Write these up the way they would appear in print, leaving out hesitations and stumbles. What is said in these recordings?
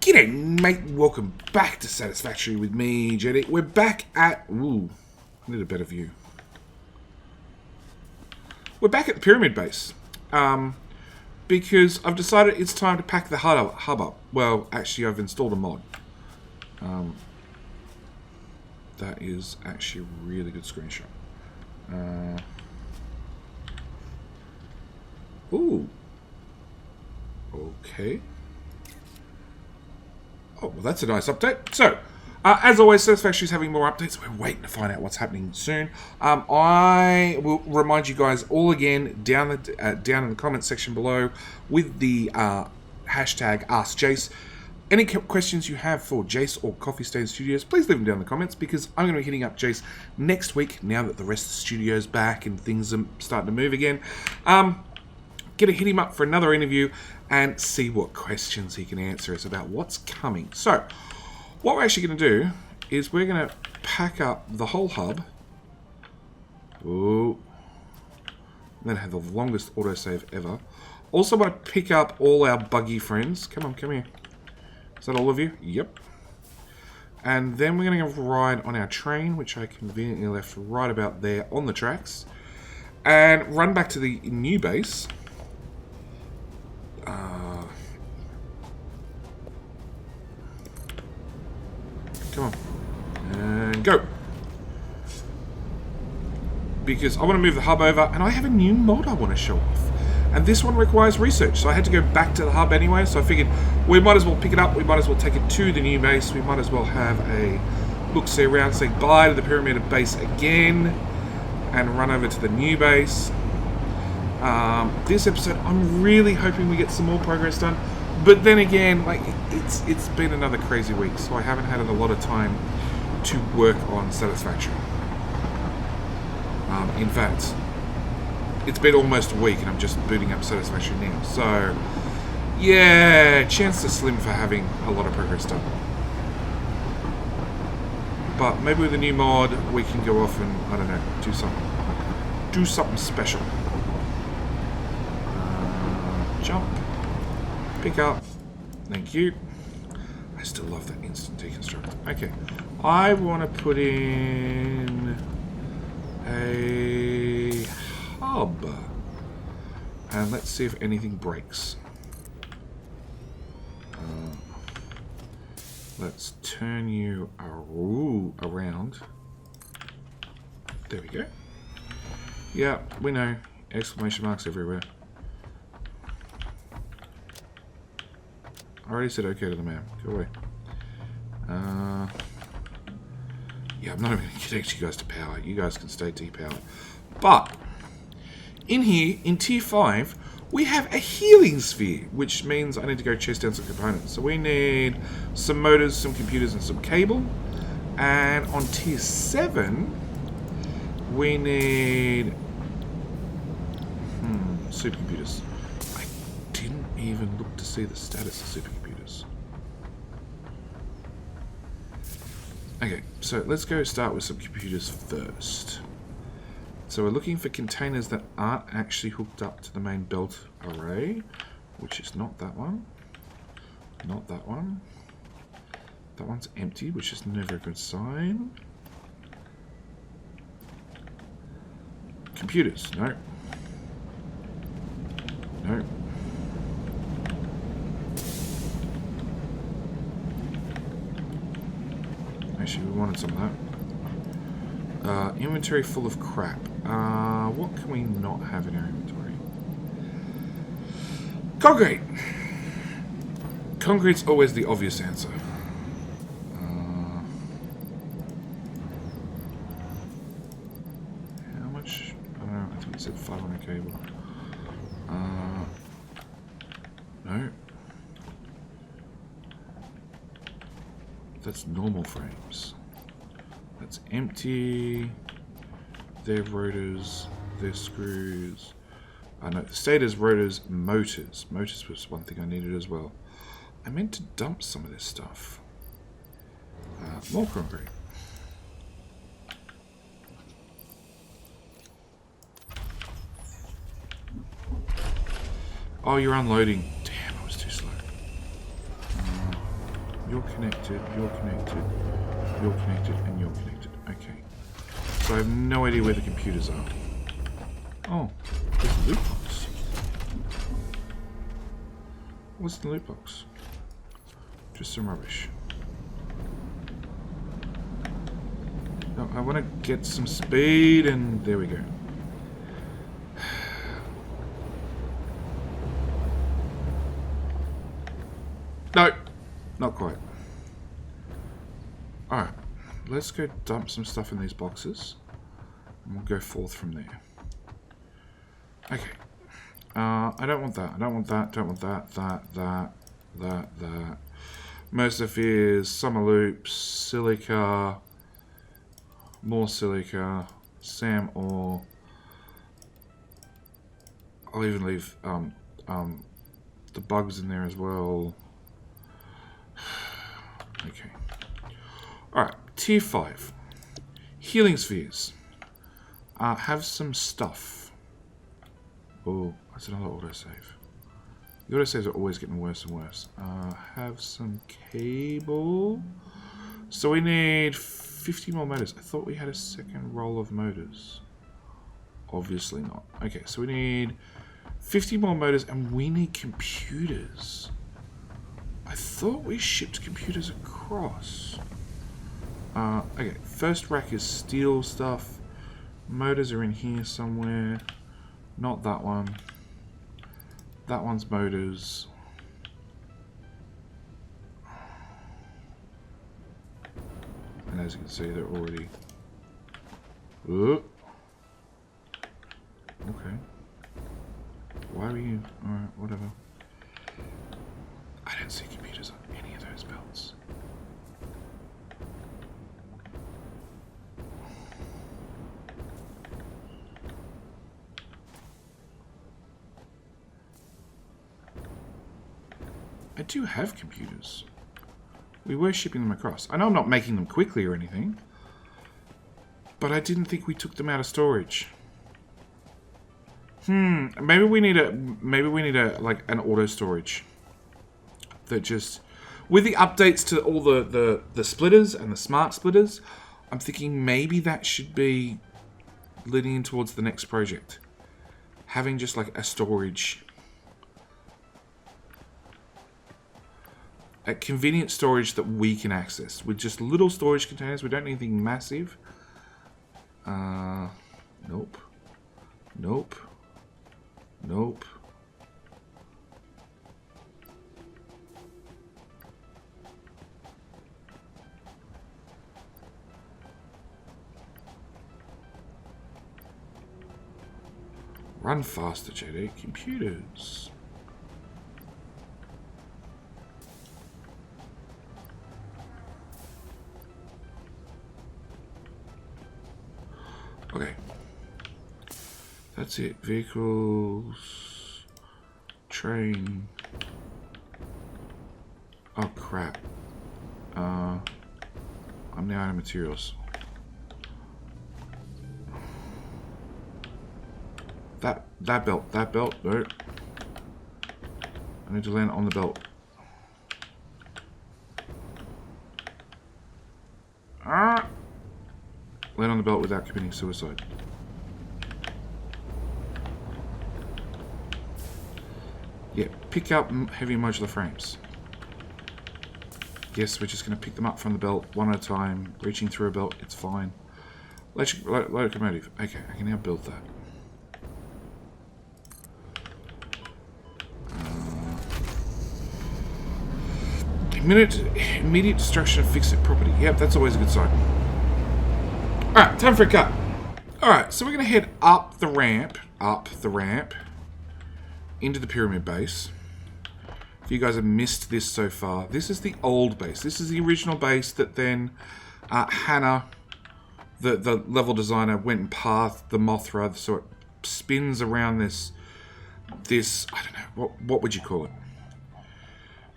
G'day, mate. Welcome back to Satisfactory with me, JD. We're back at... Ooh, I need a better view. We're back at the pyramid base. Because I've decided it's time to pack the hub up. Well, actually, I've installed a mod. That is actually a really good screenshot. Ooh. Okay. Oh, well, that's a nice update. So, as always, Satisfactory is having more updates. We're waiting to find out what's happening soon. I will remind you guys all again down in the comments section below with the hashtag AskJace. Any questions you have for Jace or Coffee Stain Studios, please leave them down in the comments because I'm going to be hitting up Jace next week now that the rest of the studio's back and things are starting to move again. Gonna hit him up for another interview and see what questions he can answer us about what's coming. So, what we're actually going to do is we're going to pack up the whole hub. Ooh. I'm going to have the longest autosave ever. Also want to pick up all our buggy friends. Come on, come here. Is that all of you? Yep. And then we're going to ride on our train, which I conveniently left right about there on the tracks. And run back to the new base. Come on. And go. Because I want to move the hub over, and I have a new mod I want to show off. And this one requires research, so I had to go back to the hub anyway, so I figured we might as well pick it up, we might as well take it to the new base, we might as well have a look-see around, say bye to the pyramid base again, and run over to the new base. This episode, I'm really hoping we get some more progress done. But then again, like it's been another crazy week, so I haven't had a lot of time to work on Satisfactory. In fact, it's been almost a week, and I'm just booting up Satisfactory now. So, yeah, chance to slim for having a lot of progress done. But maybe with a new mod, we can go off and I don't know, do something special. Jump. Pick up. Thank you. I still love that instant deconstruct. Okay. I want to put in a hub. And let's see if anything breaks. Let's turn you around. There we go. Yeah, we know. Exclamation marks everywhere. I already said okay to the map. Go away. Yeah, I'm not even going to connect you guys to power. You guys can stay depowered. But, in here, in Tier 5, we have a healing sphere, which means I need to go chase down some components. So we need some motors, some computers, and some cable. And on Tier 7, we need... supercomputers. Didn't even look to see the status of supercomputers. Okay, so let's go start with some computers first. So we're looking for containers that aren't actually hooked up to the main belt array, which is not that one. Not that one. That one's empty, which is never a good sign. Computers, no. No. Actually, we wanted some of that. Inventory full of crap. What can we not have in our inventory? Concrete! Concrete's always the obvious answer. How much? I don't know, I think it said 500 cable. No. That's normal frames. That's empty. They're rotors. They're screws. No, the stator's rotors, motors. Motors was one thing I needed as well. I meant to dump some of this stuff. More concrete. Oh, you're unloading. Damn, I was too slow. You're connected, you're connected, you're connected, and you're connected. Okay. So I have no idea where the computers are. Oh, there's a loot box. What's the loot box? Just some rubbish. No, I want to get some speed, and there we go. No, not quite. Alright, let's go dump some stuff in these boxes, and we'll go forth from there. Okay. I don't want that. I don't want that. Don't want that. That. Mercifears, summer loops, silica, more silica, Sam ore. I'll even leave the bugs in there as well. Okay. Alright, tier 5. Healing spheres. Have some stuff. Oh, that's another autosave. The autosaves are always getting worse and worse. Have some cable. So we need 50 more motors. I thought we had a second roll of motors. Obviously not. Okay, so we need 50 more motors and we need computers. I thought we shipped computers across. Okay, first rack is steel stuff. Motors are in here somewhere. Not that one. That one's motors. And as you can see, they're already... Oh. Okay. Why are you... Alright, whatever. I don't see computers on any of those belts. I do have computers. We were shipping them across. I know I'm not making them quickly or anything, but I didn't think we took them out of storage. Maybe we need a like an auto storage that just with the updates to all the splitters and the smart splitters. I'm thinking maybe that should be leading in towards the next project, having just like a storage. A convenient storage that we can access with just little storage containers. We don't need anything massive. Nope. Nope. Nope. Run faster, JD. Computers. Okay. That's it. Vehicles. Train. Oh crap. I'm now out of materials. That belt, no. I need to land on the belt. Land on the belt without committing suicide. Yeah, pick up heavy modular frames. Yes, we're just going to pick them up from the belt one at a time, reaching through a belt, it's fine. Locomotive. Okay, I can now build that. Immediate destruction of fixed property. Yep, that's always a good sign. Alright, time for a cut. Alright, so we're going to head up the ramp, into the pyramid base. If you guys have missed this so far, this is the old base. This is the original base that then Hannah, the level designer, went and pathed the Mothra, so it spins around this I don't know, what would you call it?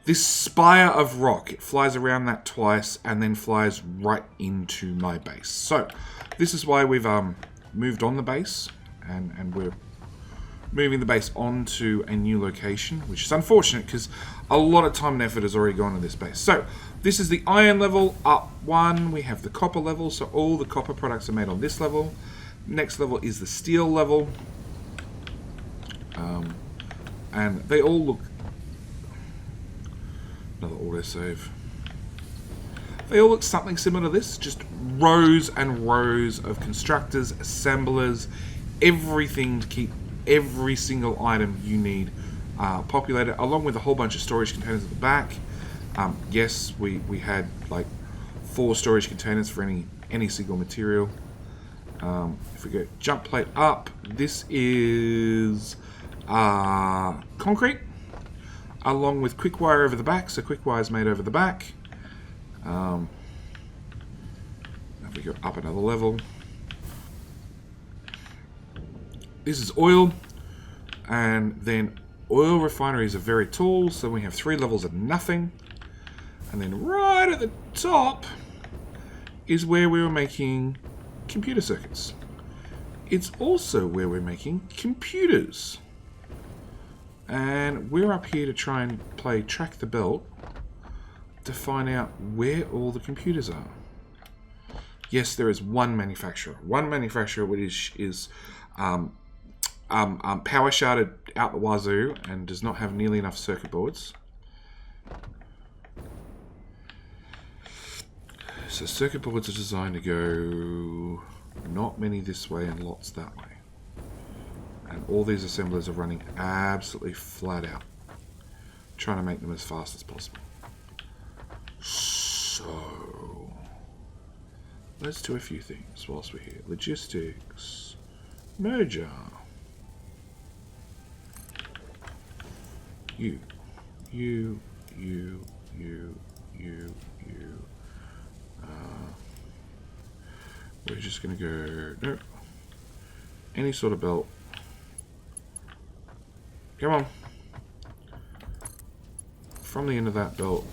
This spire of rock. It flies around that twice and then flies right into my base. So, this is why we've moved on the base and we're moving the base onto a new location, which is unfortunate because a lot of time and effort has already gone to this base. So this is the iron level, up one. We have the copper level, so all the copper products are made on this level. Next level is the steel level. And they all look... Another autosave. They all look something similar to this, just rows and rows of constructors, assemblers, everything to keep every single item you need populated, along with a whole bunch of storage containers at the back. Yes, we had like 4 storage containers for any single material. If we go jump plate up, this is concrete, along with quick wire over the back. So quick wire is made over the back. If we go up another level, this is oil, and then oil refineries are very tall, so we have 3 levels of nothing. And then right at the top is where we were making computer circuits. It's also where we're making computers. And we're up here to try and play Track the Belt to find out where all the computers are. Yes, there is one manufacturer. One manufacturer which is power sharded out the wazoo and does not have nearly enough circuit boards. So circuit boards are designed to go not many this way and lots that way. And all these assemblers are running absolutely flat out, trying to make them as fast as possible. So let's do a few things whilst we're here. Logistics, merger. You. We're just going to go, nope, any sort of belt. Come on. From the end of that belt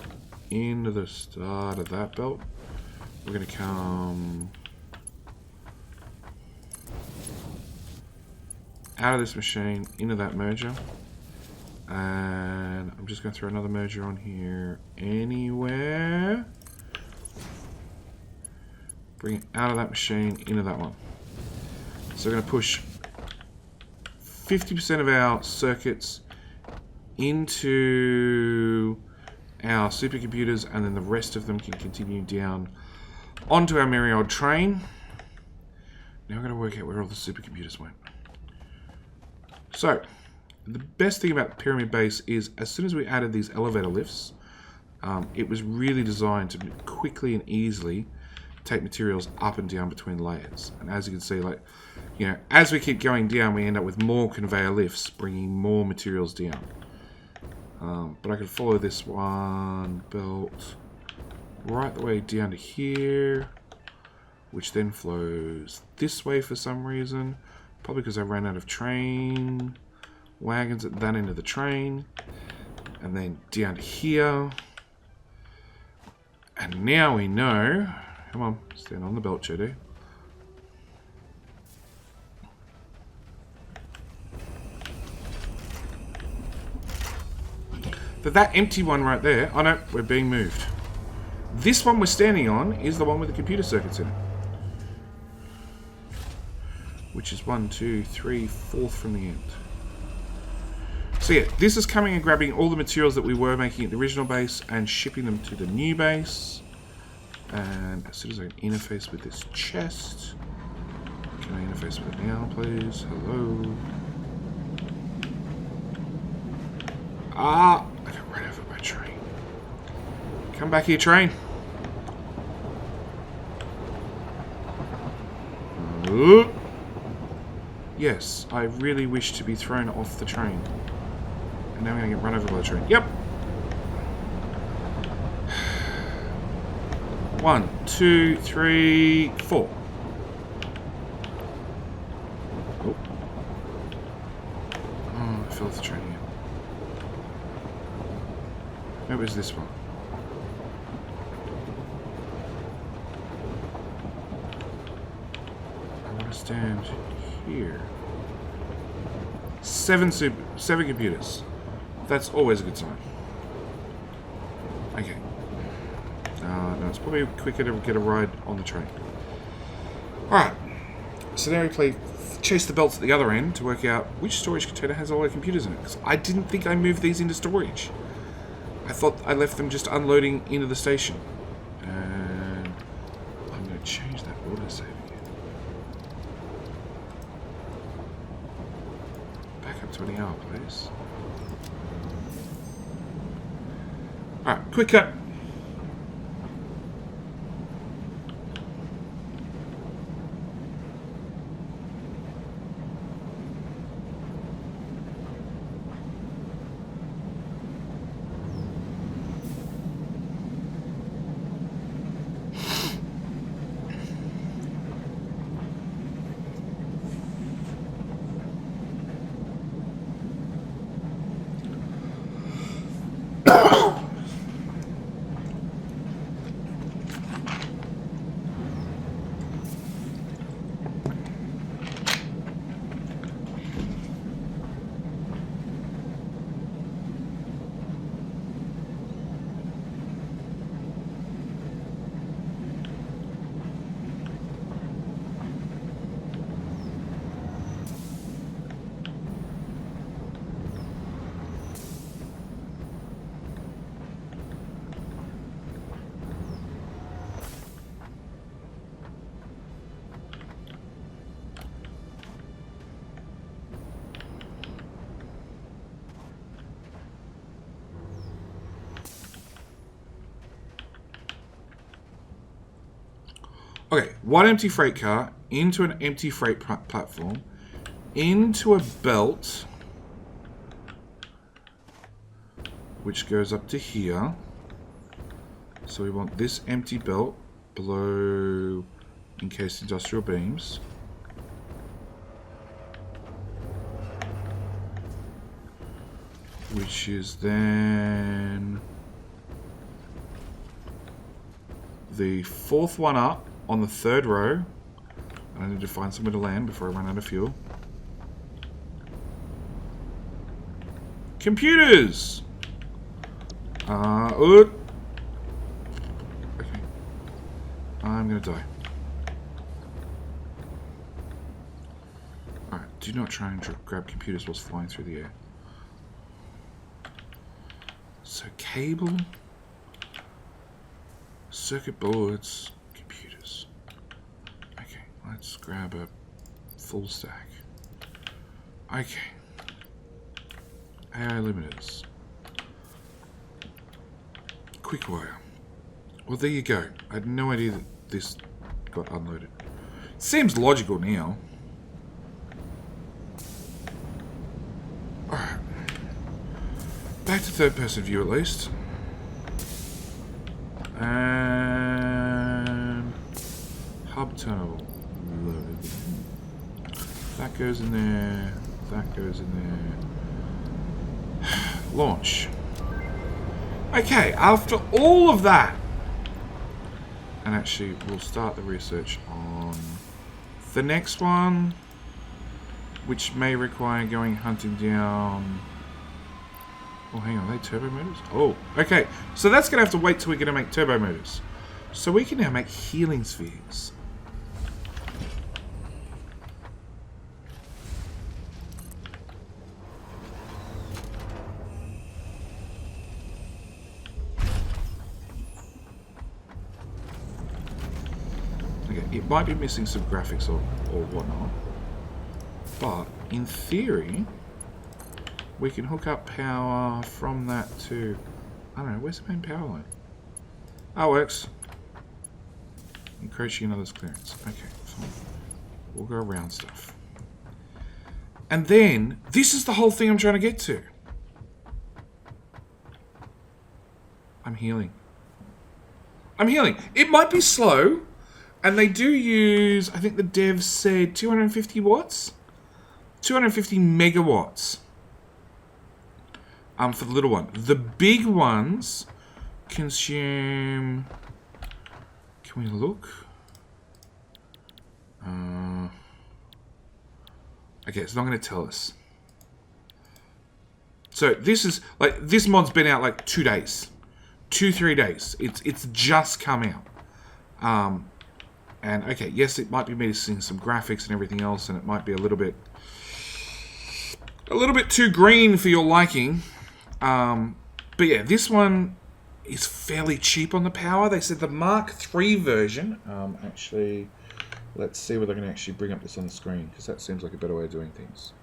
into the start of that belt, we're going to come out of this machine into that merger. And I'm just going to throw another merger on here anywhere. Bring it out of that machine into that one. So we're going to push 50% of our circuits into our supercomputers, and then the rest of them can continue down onto our merry old train. Now we're going to work out where all the supercomputers went. So the best thing about the pyramid base is as soon as we added these elevator lifts, it was really designed to quickly and easily take materials up and down between layers. And as you can see, like, you know, as we keep going down, we end up with more conveyor lifts bringing more materials down. But I can follow this one belt right the way down to here, which then flows this way for some reason, probably because I ran out of train wagons at that end of the train, and then down to here. And now we know, come on, stand on the belt, Chedo. That empty one right there, oh no, we're being moved. This one we're standing on is the one with the computer circuits in it. Which is 1, 2, 3, 4th from the end. So yeah, this is coming and grabbing all the materials that we were making at the original base and shipping them to the new base. And as soon as I can interface with this chest, can I interface with it now, please? Hello. Ah, I got right over my train. Come back here, train. Yes, I really wish to be thrown off the train. And now I'm going to get run over by the train. Yep. 1, 2, 3, 4. Oh, I fell off the train again. Maybe it was this one. I want to stand here. Seven computers. That's always a good sign. Okay. No, it's probably quicker to get a ride on the train. Alright. So now we chase the belts at the other end to work out which storage container has all our computers in it. Because I didn't think I moved these into storage. I thought I left them just unloading into the station. And I'm going to change that autosave again. Back up to an hour, please. Alright, quick cut. Okay, one empty freight car into an empty freight platform, into a belt, which goes up to here. So we want this empty belt below encased industrial beams. Which is then the fourth one up on the third row. I need to find somewhere to land before I run out of fuel. Computers! Okay. I'm gonna die. Alright, do not try and grab computers whilst flying through the air. So cable, circuit boards, computers. Okay, let's grab a full stack. Okay. AI limiters. Quick wire. Well, there you go. I had no idea that this got unloaded. Seems logical now. Alright. Back to third person view at least. And hub terminal loaded. That goes in there. That goes in there. Launch. Okay, after all of that, and actually we'll start the research on the next one, which may require going hunting down. Oh, hang on, are they turbo motors? Oh, okay. So that's going to have to wait till we're going to make turbo motors. So we can now make healing spheres. Okay, it might be missing some graphics or whatnot. But, in theory, we can hook up power from that to... I don't know, where's the main power line? Oh, works. Encroaching another's clearance. Okay, fine. We'll go around stuff. And then, this is the whole thing I'm trying to get to. I'm healing. I'm healing. It might be slow, and they do use, I think the devs said 250 watts? 250 megawatts. For the little one. The big ones consume... Can we look? Okay, it's not going to tell us. So this is like this mod's been out like 2 days, 3 days. It's just come out. And okay, yes, it might be missing some graphics and everything else, and it might be a little bit too green for your liking. But yeah, this one is fairly cheap on the power. They said the Mark III version. Actually, let's see whether I can actually bring up this on the screen, because that seems like a better way of doing things.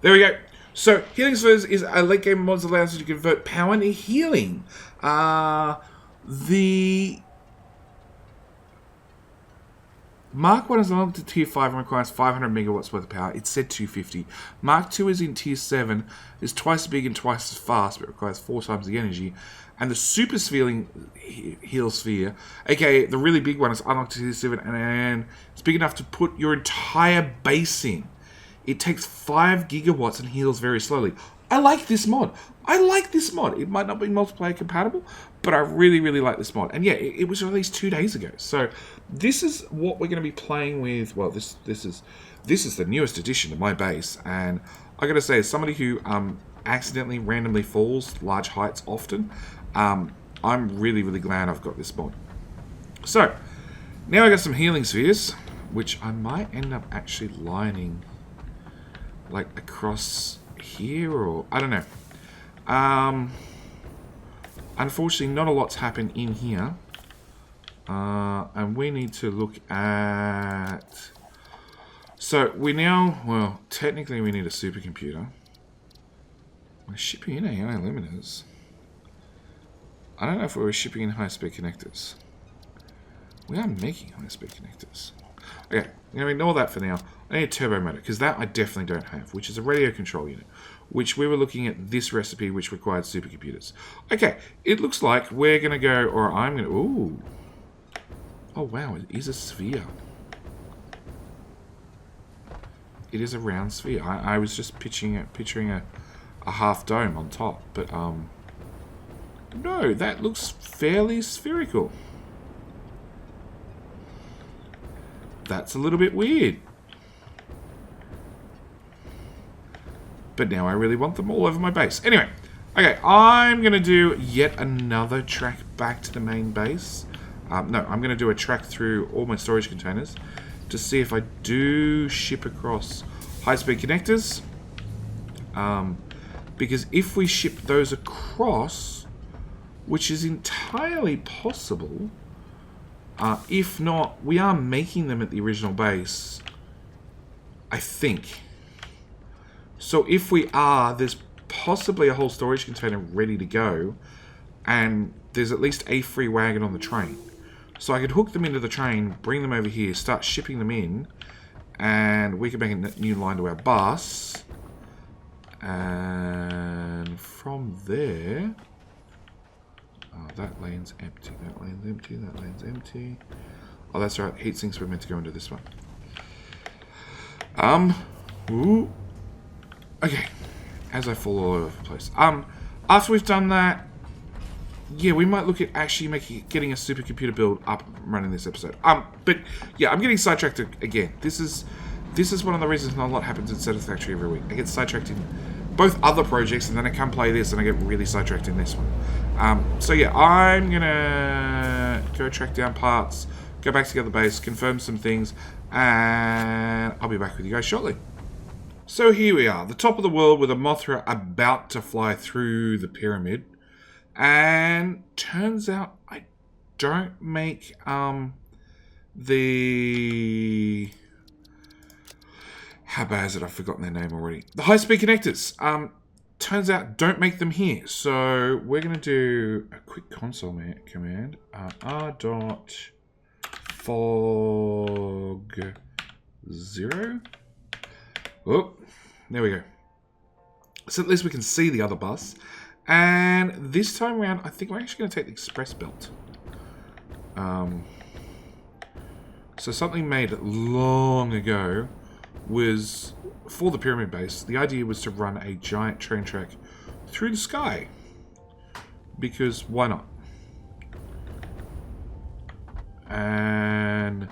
There we go. So, Healing Spheres is a late game mod that allows you to convert power into healing. The Mark 1 is unlocked to tier 5 and requires 500 megawatts worth of power. It said 250. Mark 2 is in tier 7, is twice as big and twice as fast, but requires 4 times the energy. And the Super Heal Sphere, aka the really big one, is unlocked to tier 7, and it's big enough to put your entire base in. It takes 5 gigawatts and heals very slowly. I like this mod. It might not be multiplayer compatible, but I really, really like this mod. And yeah, it was released 2 days ago. So this is what we're going to be playing with. Well, this is the newest addition to my base. And I got to say, as somebody who accidentally, randomly falls large heights often, I'm really, really glad I've got this mod. So now I got some healing spheres, which I might end up actually lining like across here, or I don't know. Unfortunately, not a lot's happened in here, and we need to look at. So we now, well, technically we need a supercomputer. We're shipping in AI limiters. I don't know if we were shipping in high-speed connectors. We are making high-speed connectors. Okay, I'm going to ignore that for now. I need a turbo motor, because that I definitely don't have, which is a radio control unit, which we were looking at this recipe, which required supercomputers. Okay, it looks like we're going to go, or I'm going to, ooh. Oh, wow, it is a sphere. It is a round sphere. I was just picturing a half dome on top, but, no, that looks fairly spherical. That's a little bit weird. But now I really want them all over my base. Anyway, okay, I'm going to do yet another track back to the main base. No, I'm going to do a track through all my storage containers to see if I do ship across high-speed connectors. Because if we ship those across, which is entirely possible, if not, we are making them at the original base, I think. So if we are, there's possibly a whole storage container ready to go, and there's at least a free wagon on the train. So I could hook them into the train, bring them over here, start shipping them in, and we can make a new line to our bus. And from there... Oh, that lane's empty, that lane's empty, that lane's empty. Oh, that's right, heat sinks were meant to go into this one. Ooh. Okay, as I fall all over the place. After we've done that, yeah, we might look at actually getting a supercomputer build up and running this episode. But yeah, I'm getting sidetracked again. This is one of the reasons not a lot happens in Satisfactory every week. I get sidetracked in both other projects, and then I come play this, and I get really sidetracked in this one. So yeah, I'm gonna go track down parts, go back to the other base, confirm some things, and I'll be back with you guys shortly. So here we are, the top of the world with a Mothra about to fly through the pyramid. And turns out I don't make the... How bad is it? I've forgotten their name already. The high-speed connectors. Turns out don't make them here. So we're going to do a quick console command. r.fog0. Oh, there we go. So at least we can see the other bus. And this time around, I think we're actually going to take the express belt. So something made long ago was, for the pyramid base, the idea was to run a giant train track through the sky. because why not? And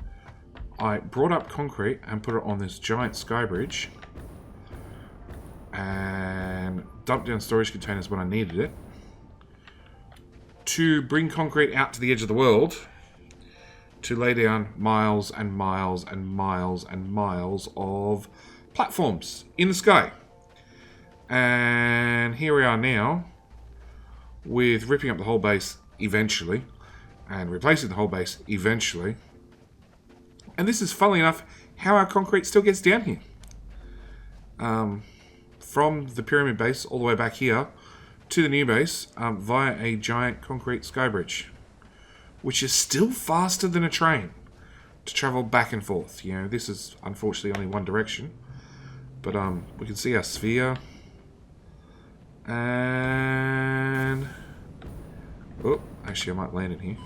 I brought up concrete and put it on this giant sky bridge and dumped down storage containers when I needed it to bring concrete out to the edge of the world to lay down miles and miles and miles and miles of platforms in the sky. And here we are now with ripping up the whole base eventually and replacing the whole base eventually. And this is, funnily enough, how our concrete still gets down here. From the pyramid base all the way back here to the new base via a giant concrete sky bridge, which is still faster than a train to travel back and forth. You know, this is unfortunately only one direction, but we can see our sphere. And oh, actually I might land in here.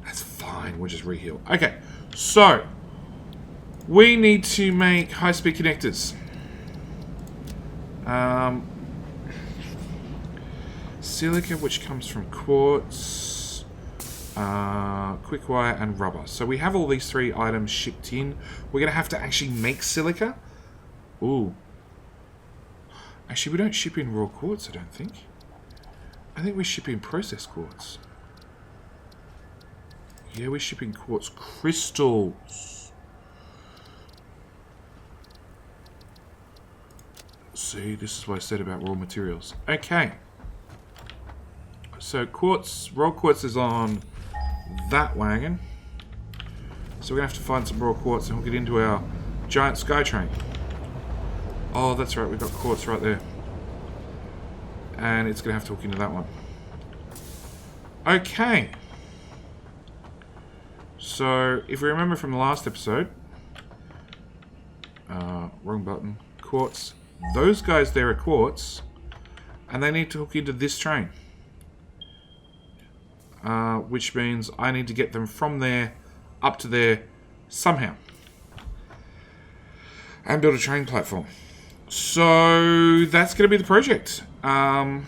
That's fine, we'll just reheal. Okay, so we need to make high-speed connectors. Silica, which comes from quartz, quick wire, and rubber. So we have all these 3 items shipped in. We're going to have to actually make silica. Ooh. Actually, we don't ship in raw quartz, I don't think. I think we ship in processed quartz. Yeah, we ship in quartz crystals. See, this is what I said about raw materials. Okay. So quartz, raw quartz is on that wagon. So we're going to have to find some raw quartz and hook it into our giant sky train. Oh, that's right, we've got quartz right there. And it's going to have to hook into that one. Okay. So, if we remember from the last episode... wrong button. Quartz. Those guys there are quartz. And they need to hook into this train. Which means I need to get them from there up to there somehow. And build a train platform. So that's going to be the project. I'm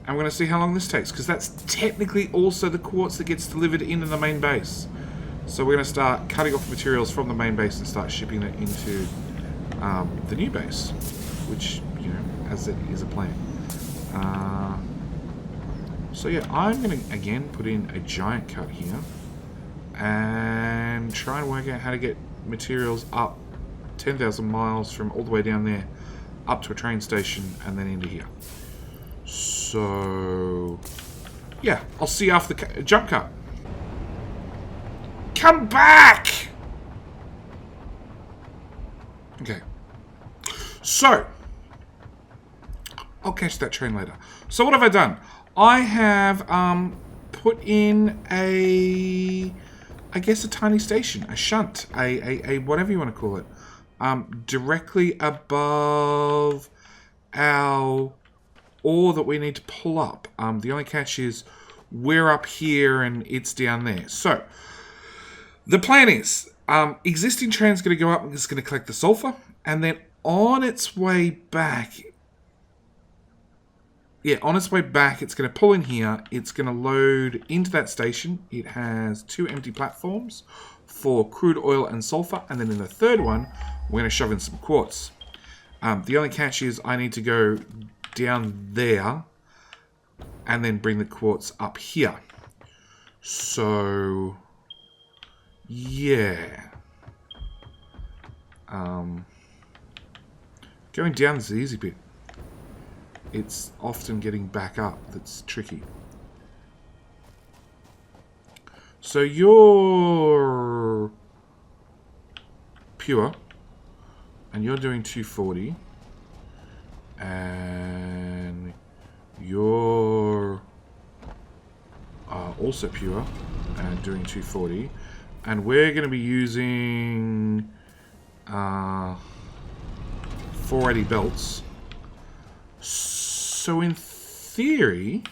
going to see how long this takes, because that's technically also the quartz that gets delivered into the main base. So we're going to start cutting off materials from the main base and start shipping it into the new base, which, you know, as it is a plan. So yeah, I'm going to again put in a giant cut here and try and work out how to get materials up 10,000 miles from all the way down there up to a train station and then into here. So yeah, I'll see you after the jump cut. Come back! Okay. So I'll catch that train later. So what have I done? I have put in I guess a tiny station, a shunt, a whatever you want to call it, directly above our ore that we need to pull up. The only catch is we're up here and it's down there. So the plan is existing train's going to go up and it's going to collect the sulfur, and then on its way back, it's going to pull in here. It's going to load into that station. It has 2 empty platforms for crude oil and sulfur. And then in the third one, we're going to shove in some quartz. The only catch is I need to go down there and then bring the quartz up here. So, yeah. Going down is the easy bit. It's often getting back up that's tricky. So you're pure, and you're doing 240, and you're also pure and doing 240, and we're going to be using 480 belts. So in theory,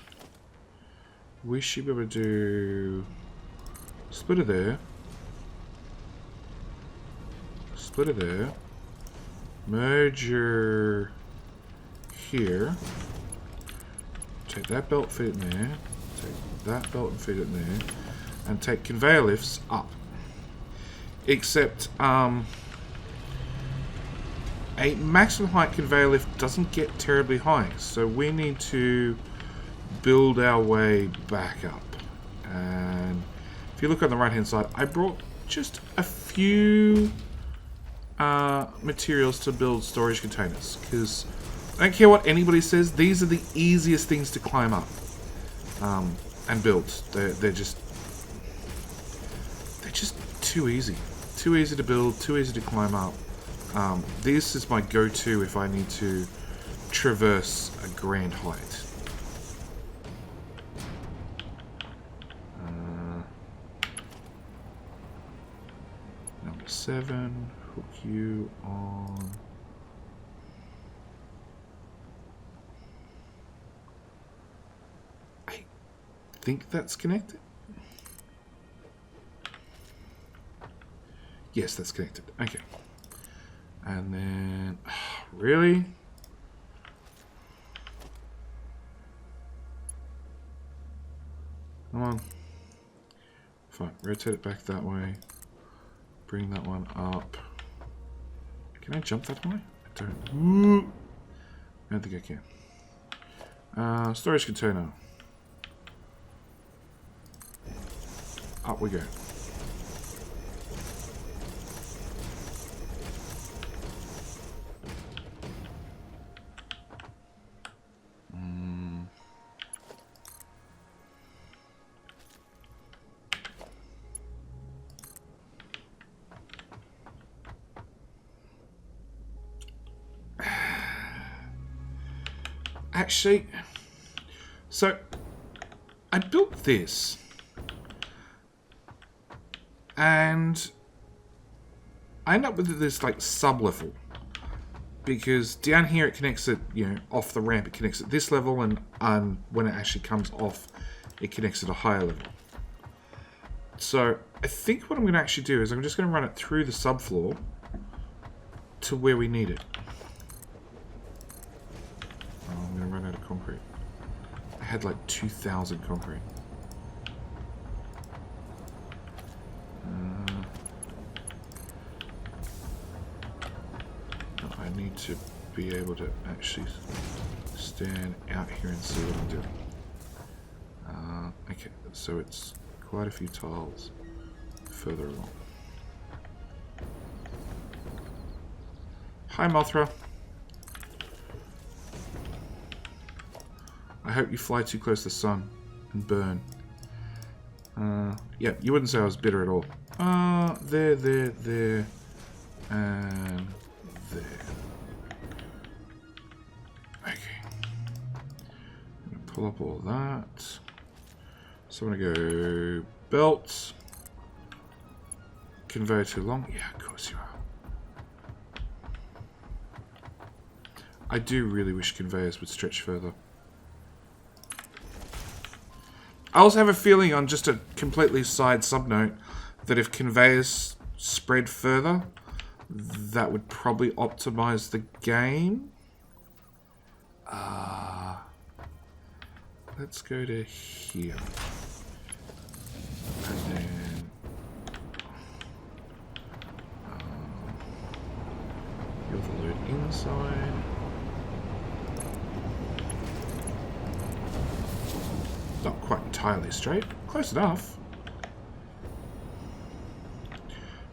we should be able to do splitter there, merger here, take that belt, feed it in there. Take that belt and feed it in there. And take conveyor lifts up. Except, a maximum height conveyor lift doesn't get terribly high. So we need to build our way back up. And if you look on the right hand side, I brought just a few materials to build storage containers, because I don't care what anybody says, these are the easiest things to climb up and build. They're just too easy to build, too easy to climb up. This is my go-to if I need to traverse a grand height. Number 7, hook you on. I think that's connected. Yes, that's connected. Okay. And then, really? Come on. Fine, rotate it back that way. Bring that one up. Can I jump that way? I don't think I can. Storage container. Up we go. Actually, so I built this, and I end up with this like sub-level, because down here it connects it, you know, off the ramp, it connects at this level, and when it actually comes off, it connects at a higher level. So I think what I'm going to actually do is I'm just going to run it through the subfloor to where we need it. I'm going to run out of concrete. I had like 2,000 concrete. I need to be able to actually stand out here and see what I'm doing. Okay, so it's quite a few tiles further along. Hi, Mothra. I hope you fly too close to the sun and burn. Yeah, you wouldn't say I was bitter at all. There, and there. Okay. I'm gonna pull up all that. So I'm gonna go belt. Conveyor too long? Yeah, of course you are. I do really wish conveyors would stretch further. I also have a feeling, on just a completely side subnote, that if conveyors spread further, that would probably optimize the game. Let's go to here. And then you'll load inside. Not quite entirely straight. Close enough.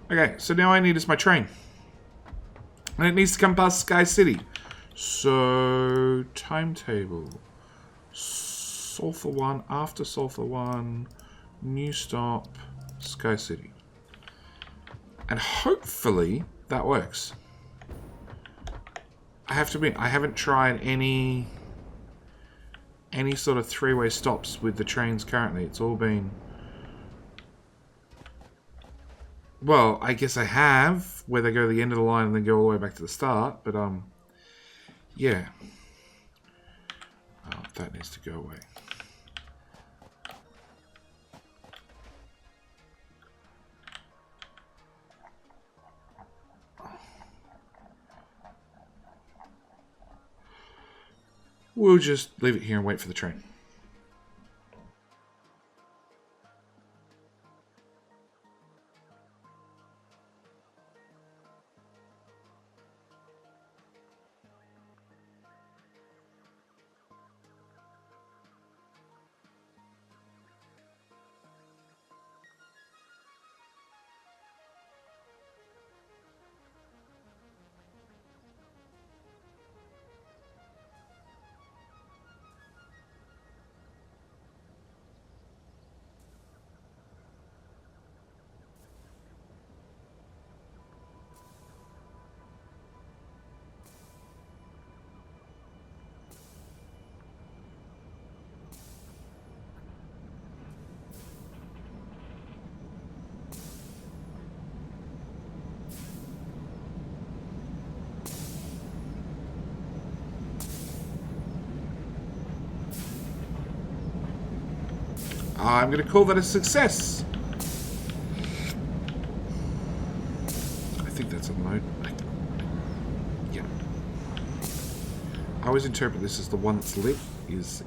Okay, so now I need is my train. And it needs to come past Sky City. So, timetable. Sulphur 1, after Sulphur 1, new stop, Sky City. And hopefully that works. I have to admit, I haven't tried any sort of three-way stops with the trains currently. It's all been... Well, I guess I have, where they go to the end of the line and then go all the way back to the start, but, yeah. Oh, that needs to go away. We'll just leave it here and wait for the train. I'm going to call that a success. I think that's unload. Yeah. I always interpret this as the one that's lit is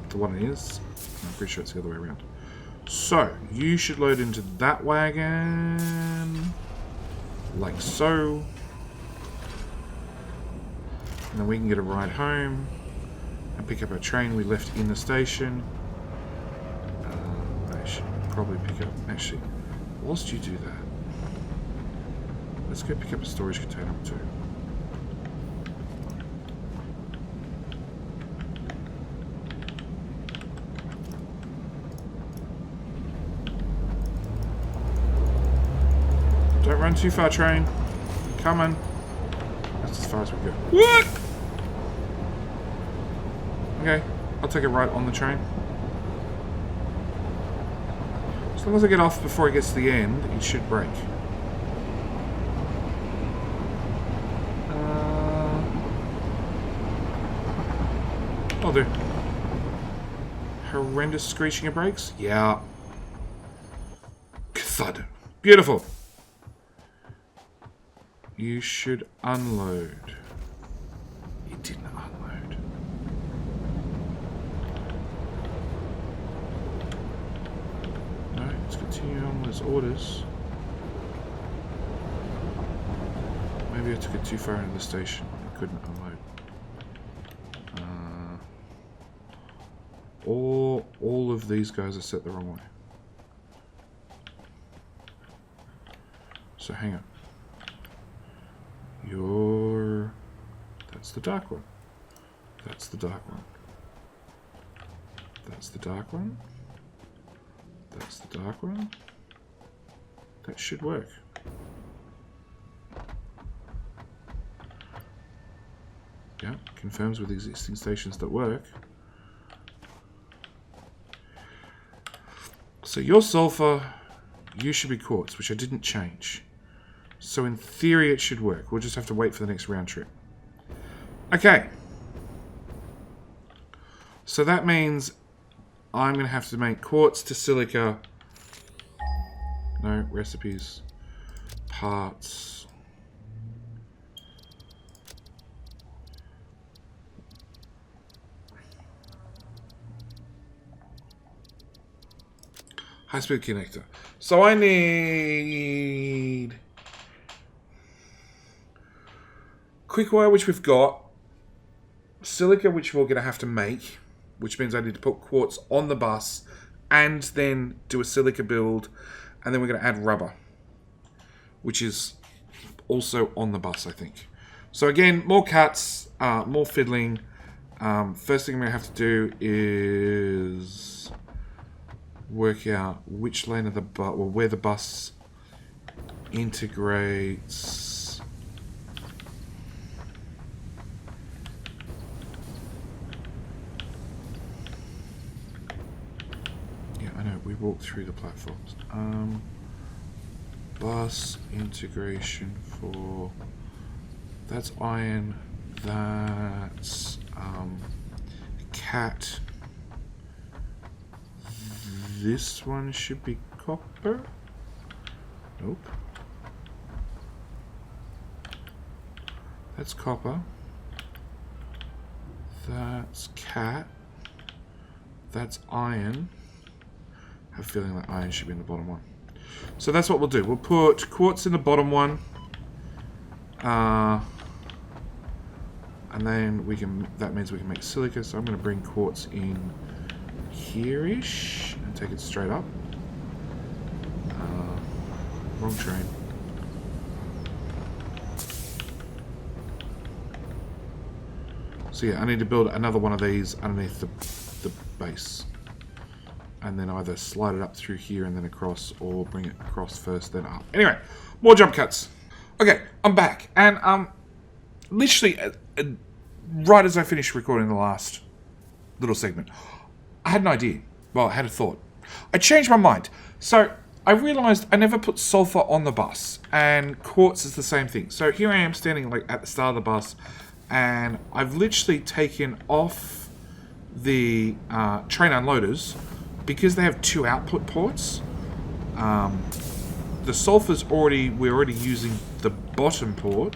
the one it is. I'm pretty sure it's the other way around. So, you should load into that wagon. Like so. And then we can get a ride home. And pick up our train we left in the station. I should probably pick up... Actually, whilst you do that, let's go pick up a storage container or two. Don't run too far, train. Come on. That's as far as we go. What? Okay, I'll take a right on the train. As long as I get off before it gets to the end, it should break. I'll do. Horrendous screeching of brakes? Yeah. Thud. Beautiful. You should unload. It didn't unload. No, let's continue on those orders. Maybe I took it too far into the station. I couldn't unload. Or all of these guys are set the wrong way. So hang on. That's the dark one. That's the dark one. That's the dark one. That's the dark one. That should work. Yeah, confirms with existing stations that work. So your sulfur, you should be quartz, which I didn't change. So in theory it should work. We'll just have to wait for the next round trip. Okay. So that means I'm going to have to make quartz to silica. No, recipes. Parts. High-speed connector. So I need quick wire, which we've got. Silica, which we're going to have to make, which means I need to put quartz on the bus and then do a silica build, and then we're going to add rubber, which is also on the bus, I think. So again, more cuts, more fiddling. First thing I'm going to have to do is work out which lane of the bus, or where the bus integrates. Yeah, I know, we walked through the platforms. Bus integration for, that's iron, that's cat. This one should be copper. Nope. That's copper. That's cat. That's iron. I have a feeling that iron should be in the bottom one. So that's what we'll do. We'll put quartz in the bottom one. And then we can, that means we can make silica. So I'm going to bring quartz in here-ish and take it straight up. Wrong train. So yeah, I need to build another one of these underneath the base. And then either slide it up through here and then across, or bring it across first, then up. Anyway, more jump cuts. Okay, I'm back. And literally, right as I finished recording the last little segment, I had an idea. Well, I had a thought. I changed my mind. So I realized I never put sulfur on the bus, and quartz is the same thing. So here I am standing like at the start of the bus, and I've literally taken off the train unloaders, because they have 2 output ports, the sulfur's we're already using the bottom port.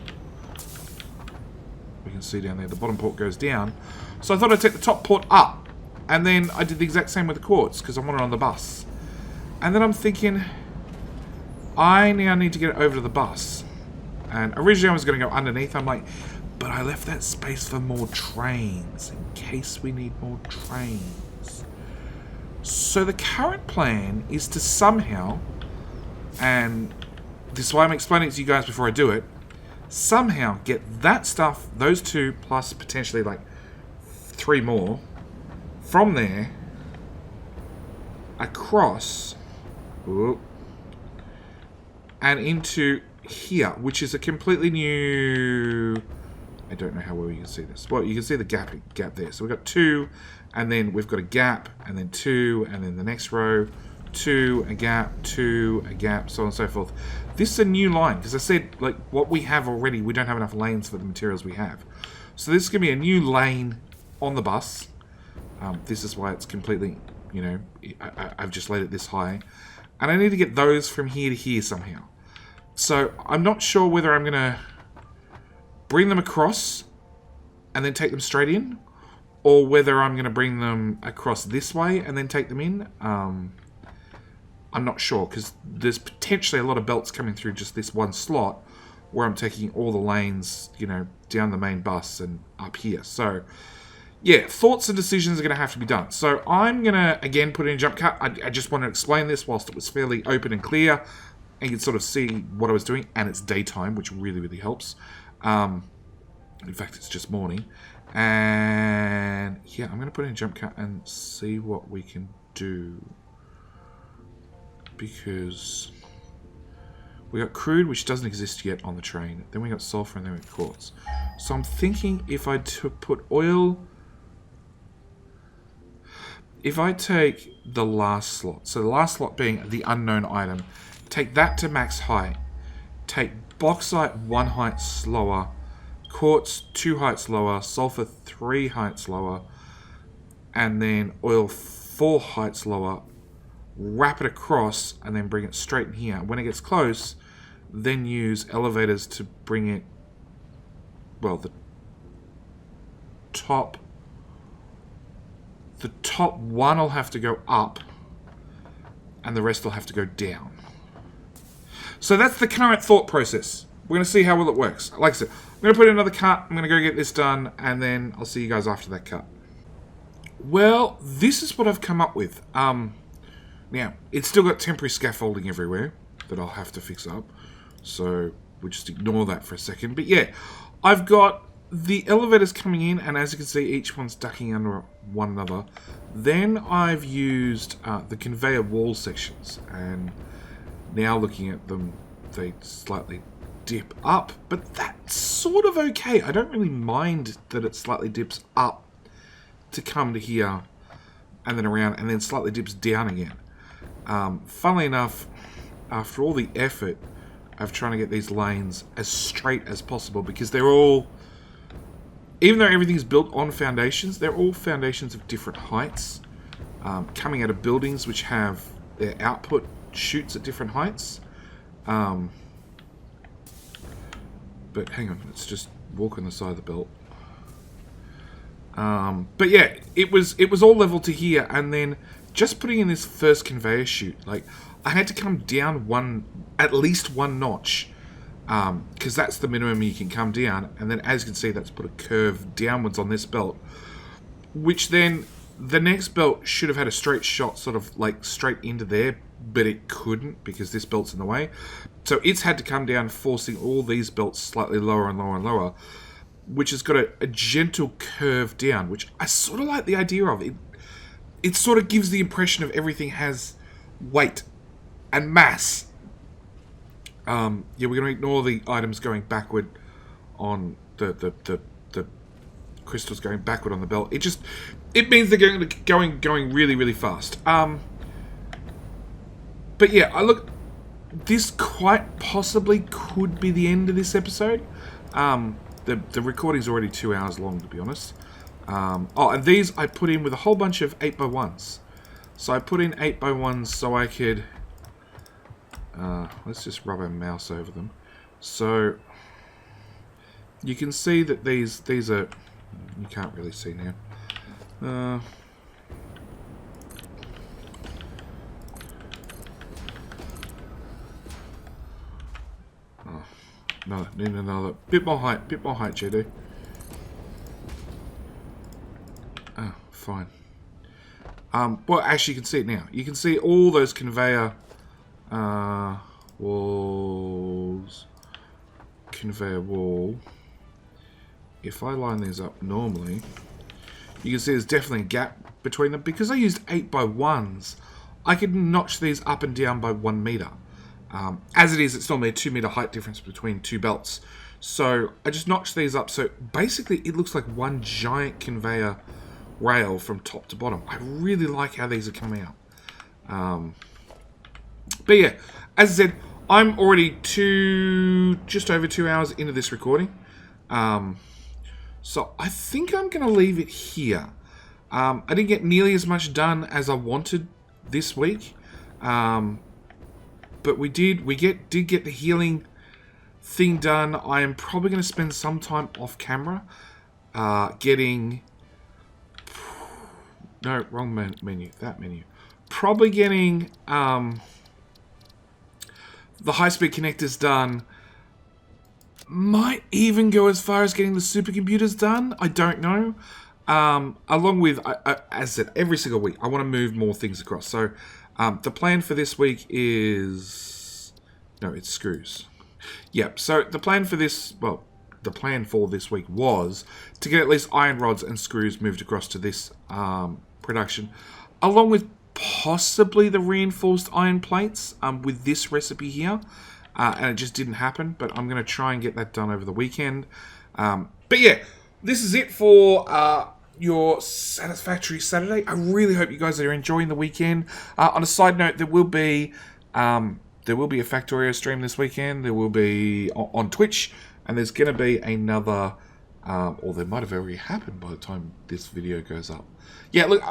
We can see down there, the bottom port goes down. So I thought I'd take the top port up. And then I did the exact same with the quartz, because I want it on the bus. And then I'm thinking, I now need to get it over to the bus. And originally I was going to go underneath. I'm like, but I left that space for more trains, in case we need more trains. So the current plan is to somehow, and this is why I'm explaining it to you guys before I do it, somehow get that stuff, those 2, plus potentially like 3 more, from there, across, and into here, which is a completely new... I don't know how well you can see this. Well, you can see the gap there. So we've got 2, and then we've got a gap, and then 2, and then the next row, 2, a gap, 2, a gap, so on and so forth. This is a new line, because I said, like, what we have already, we don't have enough lanes for the materials we have. So this is going to be a new lane on the bus. This is why it's completely, you know, I've just laid it this high. And I need to get those from here to here somehow. So I'm not sure whether I'm going to bring them across and then take them straight in, or whether I'm going to bring them across this way and then take them in. I'm not sure, because there's potentially a lot of belts coming through just this one slot where I'm taking all the lanes, you know, down the main bus and up here. So, yeah, thoughts and decisions are going to have to be done. So I'm going to, again, put in a jump cut. I just want to explain this whilst it was fairly open and clear, and you can sort of see what I was doing, and it's daytime, which really, really helps. In fact, it's just morning. And yeah, I'm going to put in a jump cut and see what we can do. Because we got crude, which doesn't exist yet on the train. Then we got sulfur, and then we got quartz. So I'm thinking if I put oil... If I take the last slot, so the last slot being the unknown item, take that to max height, take bauxite 1 height slower, quartz 2 heights lower, sulfur 3 heights lower, and then oil 4 heights lower, wrap it across, and then bring it straight in here. When it gets close, then use elevators to bring it, well, the top one will have to go up, and the rest will have to go down. So that's the current thought process. We're going to see how well it works. Like I said, I'm going to put in another cut, I'm going to go get this done, and then I'll see you guys after that cut. Well, this is what I've come up with. Now, it's still got temporary scaffolding everywhere that I'll have to fix up, so we'll just ignore that for a second. But yeah, I've got the elevators coming in, and as you can see, each one's ducking under one another. Then I've used the conveyor wall sections, and now looking at them, they slightly dip up, but that's sort of okay. I don't really mind that it slightly dips up to come to here, and then around, and then slightly dips down again. Funnily enough, after all the effort of trying to get these lanes as straight as possible, because they're all, even though everything's built on foundations, they're all foundations of different heights, coming out of buildings which have their output chutes at different heights. But hang on, let's just walk on the side of the belt. But yeah, it was all level to here, and then just putting in this first conveyor chute, like, I had to come down at least one notch, because that's the minimum you can come down, and then as you can see, that's put a curve downwards on this belt, which then the next belt should have had a straight shot, sort of like straight into there, but it couldn't because this belt's in the way. So it's had to come down, forcing all these belts slightly lower and lower and lower, which has got a gentle curve down, which I sort of like the idea of. It sort of gives the impression of everything has weight and mass. Yeah, we're going to ignore the items going backward on the crystals going backward on the belt. It means they're going really, really fast. But yeah, this quite possibly could be the end of this episode. The recording's already 2 hours long, to be honest. Oh, and these I put in with a whole bunch of 8x1s. So I put in 8x1s so I could... let's just rub our mouse over them. So you can see that these are... You can't really see now. No, need another bit more height, JD. Oh, fine. Well, actually, you can see it now. You can see all those conveyor walls. Conveyor wall. If I line these up normally, you can see there's definitely a gap between them. Because I used 8x1s, I could notch these up and down by 1 meter. As it is, it's normally a 2 meter height difference between two belts. So I just notched these up. So basically, it looks like one giant conveyor rail from top to bottom. I really like how these are coming out. But yeah, as I said, I'm already just over 2 hours into this recording. So I think I'm going to leave it here. I didn't get nearly as much done as I wanted this week. But we did get the healing thing done. I am probably going to spend some time off camera getting... No, wrong menu. That menu. Probably getting the high-speed connectors done. Might even go as far as getting the supercomputers done. I don't know. Along with, as I said, every single week, I want to move more things across. So... the plan for this week is... No, it's screws. Yep, so the plan for this... Well, the plan for this week was to get at least iron rods and screws moved across to this production, along with possibly the reinforced iron plates with this recipe here. And it just didn't happen, but I'm going to try and get that done over the weekend. But yeah, this is it for... your Satisfactory Saturday. I really hope you guys are enjoying the weekend. On a side note, there will be a Factorio stream this weekend. There will be on Twitch, and there's going to be another, or there might have already happened by the time this video goes up. Yeah, look,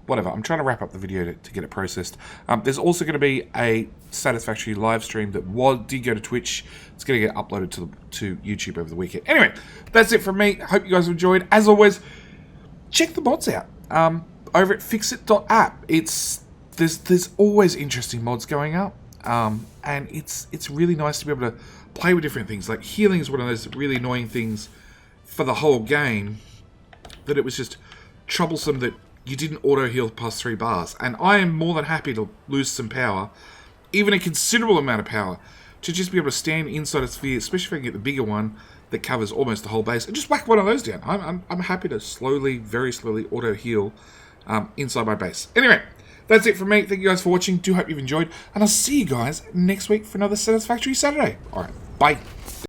whatever. I'm trying to wrap up the video to get it processed. There's also going to be a Satisfactory live stream that did go to Twitch. It's going to get uploaded to YouTube over the weekend. Anyway, that's it from me. Hope you guys enjoyed. As always, check the mods out over at fixit.app. There's always interesting mods going up, and it's really nice to be able to play with different things. Like healing is one of those really annoying things for the whole game, that it was just troublesome that you didn't auto heal past 3 bars. And I am more than happy to lose some power, even a considerable amount of power, to just be able to stand inside a sphere, especially if I can get the bigger one that covers almost the whole base, and just whack one of those down. I'm happy to very slowly auto heal inside my base. Anyway, that's it from me. Thank you guys for watching. Do hope you've enjoyed, and I'll see you guys next week for another Satisfactory Saturday. All right, bye.